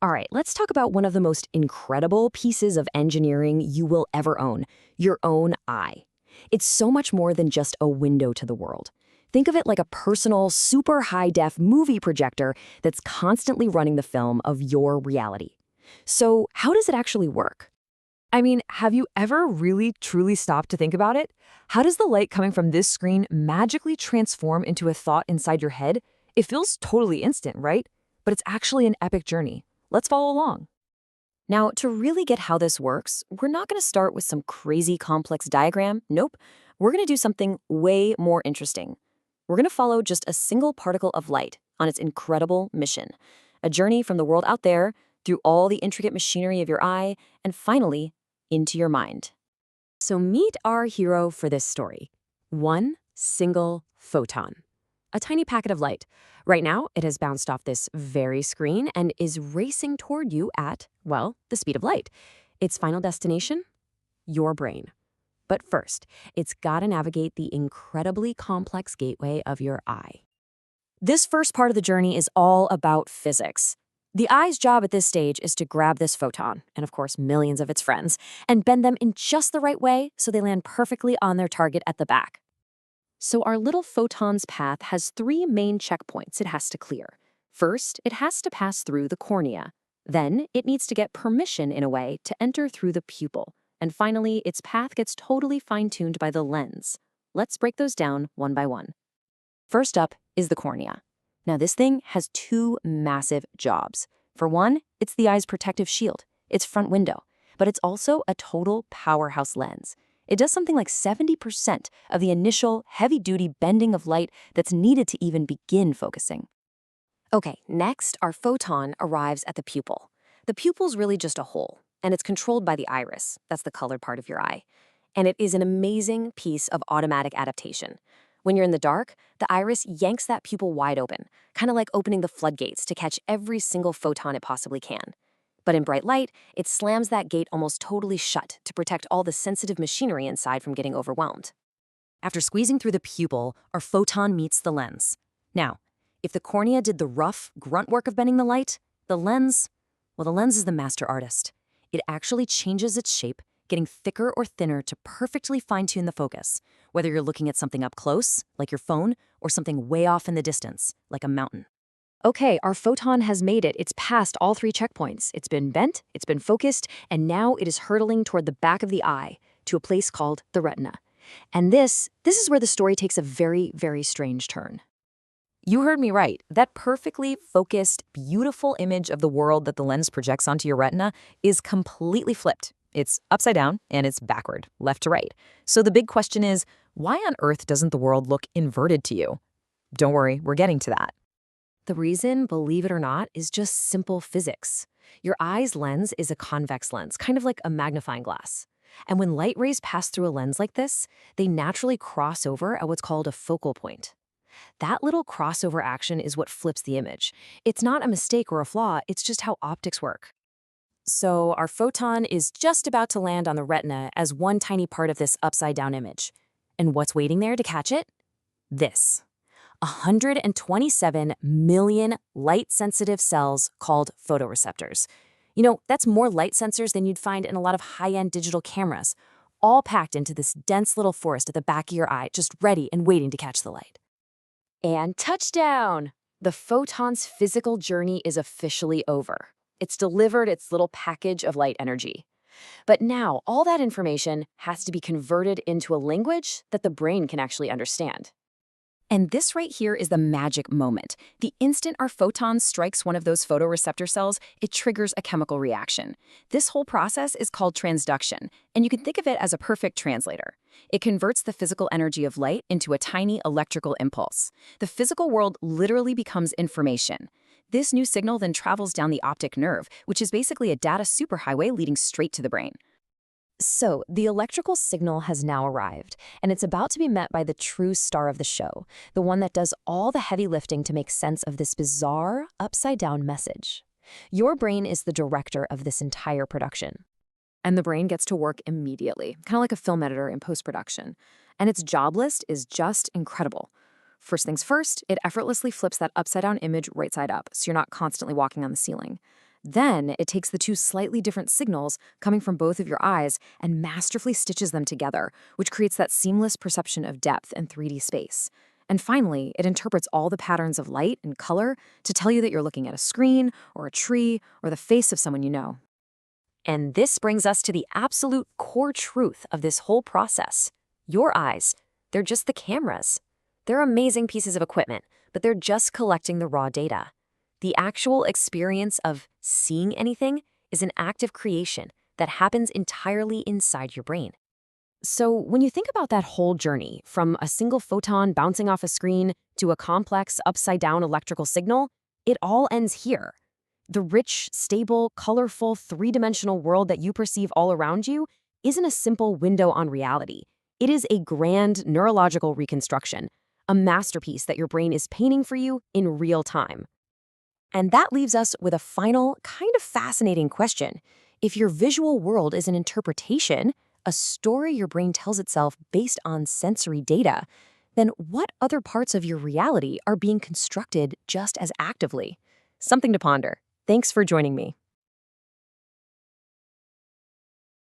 All right, let's talk about one of the most incredible pieces of engineering you will ever own, your own eye. It's so much more than just a window to the world. Think of it like a personal, super high-def movie projector that's constantly running the film of your reality. So, how does it actually work? I mean, have you ever really truly stopped to think about it? How does the light coming from this screen magically transform into a thought inside your head? It feels totally instant, right? But it's actually an epic journey. Let's follow along. Now, to really get how this works, we're not going to start with some crazy complex diagram. Nope. We're going to do something way more interesting. We're going to follow just a single particle of light on its incredible mission. A journey from the world out there, through all the intricate machinery of your eye, and finally, into your mind. So meet our hero for this story. One single photon. A tiny packet of light. Right now, it has bounced off this very screen and is racing toward you at, well, the speed of light. Its final destination? Your brain. But first, it's gotta navigate the incredibly complex gateway of your eye. This first part of the journey is all about physics. The eye's job at this stage is to grab this photon, and of course millions of its friends, and bend them in just the right way so they land perfectly on their target at the back. So our little photon's path has three main checkpoints it has to clear. First, it has to pass through the cornea. Then, it needs to get permission in a way to enter through the pupil. And finally, its path gets totally fine-tuned by the lens. Let's break those down one by one. First up is the cornea. Now, this thing has two massive jobs. For one, it's the eye's protective shield, its front window, but it's also a total powerhouse lens. It does something like 70% of the initial heavy-duty bending of light that's needed to even begin focusing. Okay, next, our photon arrives at the pupil. The pupil's really just a hole, and it's controlled by the iris. That's the colored part of your eye. And it is an amazing piece of automatic adaptation. When you're in the dark, the iris yanks that pupil wide open, kind of like opening the floodgates to catch every single photon it possibly can. But in bright light, it slams that gate almost totally shut to protect all the sensitive machinery inside from getting overwhelmed. After squeezing through the pupil, our photon meets the lens. Now, if the cornea did the rough, grunt work of bending the light, the lens is the master artist. It actually changes its shape, getting thicker or thinner to perfectly fine-tune the focus, whether you're looking at something up close, like your phone, or something way off in the distance, like a mountain. Okay, our photon has made it. It's passed all three checkpoints. It's been bent, it's been focused, and now it is hurtling toward the back of the eye, to a place called the retina. And this is where the story takes a very, very strange turn. You heard me right. That perfectly focused, beautiful image of the world that the lens projects onto your retina is completely flipped. It's upside down and it's backward, left to right. So the big question is, why on earth doesn't the world look inverted to you? Don't worry, we're getting to that. The reason, believe it or not, is just simple physics. Your eye's lens is a convex lens, kind of like a magnifying glass. And when light rays pass through a lens like this, they naturally cross over at what's called a focal point. That little crossover action is what flips the image. It's not a mistake or a flaw, it's just how optics work. So our photon is just about to land on the retina as one tiny part of this upside-down image. And what's waiting there to catch it? This. 127 million light-sensitive cells called photoreceptors. You know, that's more light sensors than you'd find in a lot of high-end digital cameras, all packed into this dense little forest at the back of your eye, just ready and waiting to catch the light. And touchdown! The photon's physical journey is officially over. It's delivered its little package of light energy. But now, all that information has to be converted into a language that the brain can actually understand. And this right here is the magic moment. The instant our photon strikes one of those photoreceptor cells, it triggers a chemical reaction. This whole process is called transduction, and you can think of it as a perfect translator. It converts the physical energy of light into a tiny electrical impulse. The physical world literally becomes information. This new signal then travels down the optic nerve, which is basically a data superhighway leading straight to the brain. So, the electrical signal has now arrived, and it's about to be met by the true star of the show, the one that does all the heavy lifting to make sense of this bizarre, upside-down message. Your brain is the director of this entire production. And the brain gets to work immediately, kind of like a film editor in post-production. And its job list is just incredible. First things first, it effortlessly flips that upside-down image right side up, so you're not constantly walking on the ceiling. Then it takes the two slightly different signals coming from both of your eyes and masterfully stitches them together, which creates that seamless perception of depth and 3D space. And finally, it interprets all the patterns of light and color to tell you that you're looking at a screen or a tree or the face of someone you know. And this brings us to the absolute core truth of this whole process. Your eyes, they're just the cameras. They're amazing pieces of equipment, but they're just collecting the raw data. The actual experience of seeing anything is an act of creation that happens entirely inside your brain. So when you think about that whole journey, from a single photon bouncing off a screen to a complex upside-down electrical signal, it all ends here. The rich, stable, colorful, three-dimensional world that you perceive all around you isn't a simple window on reality. It is a grand neurological reconstruction, a masterpiece that your brain is painting for you in real time. And that leaves us with a final, kind of fascinating question. If your visual world is an interpretation, a story your brain tells itself based on sensory data, then what other parts of your reality are being constructed just as actively? Something to ponder. Thanks for joining me.